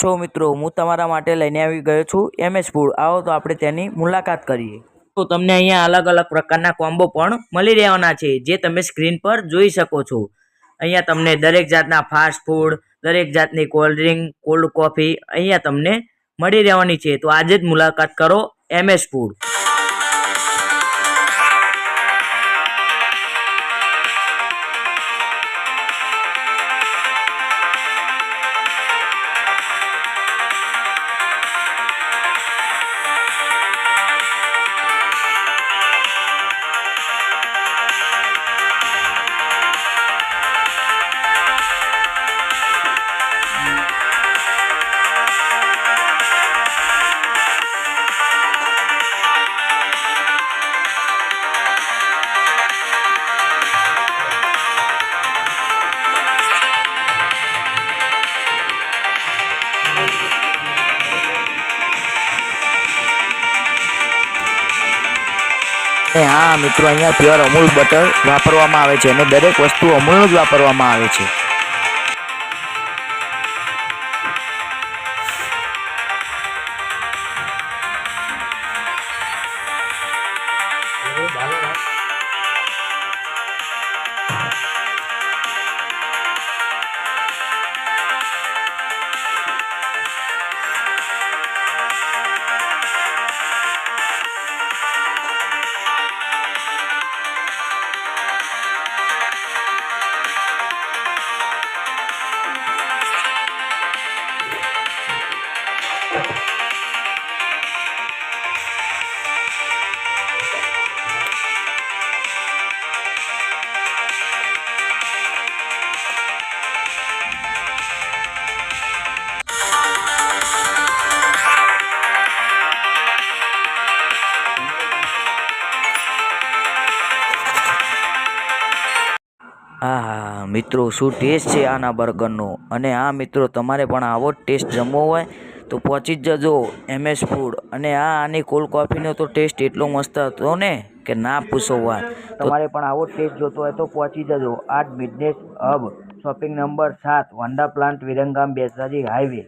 છો મિત્રો, હું તમારા માટે લઈને આવી ગયો છું એમએસ ફૂડ. આવો તો આપણે તેની મુલાકાત કરીએ. તો તમને અહીંયા અલગ અલગ પ્રકારના કોમ્બો પણ મળી રહેવાના છે, જે તમે સ્ક્રીન પર જોઈ શકો છો. અહીંયા તમને દરેક જાતના ફાસ્ટ ફૂડ, દરેક જાતની કોલ્ડ ડ્રિંક, કોલ્ડ કોફી અહીંયા તમને મળી રહેવાની છે. તો આજે જ મુલાકાત કરો એમએસ ફૂડ. હા મિત્રો, અહીંયા પ્યોર અમૂલ બટર વાપરવામાં આવે છે અને દરેક વસ્તુ અમૂલનું જ વાપરવામાં આવે છે. હા મિત્રો, શું ટેસ્ટ છે આના બર્ગરનો. અને હા મિત્રો, તમારે પણ આવો જ ટેસ્ટ જમવો હોય તો પહોંચી જ જજો એમએસ ફૂડ. અને આની કોલ્ડ કોફીનો તો ટેસ્ટ એટલો મસ્ત હતો ને કે ના પૂછો વાત. તમારે પણ આવો ટેસ્ટ જોતો હોય તો પહોંચી જજો આ બિઝનેસ હબ, શોપિંગ નંબર 7, વાંડા પ્લાન્ટ, વિરંગામ, બેસાજી હાઈવે.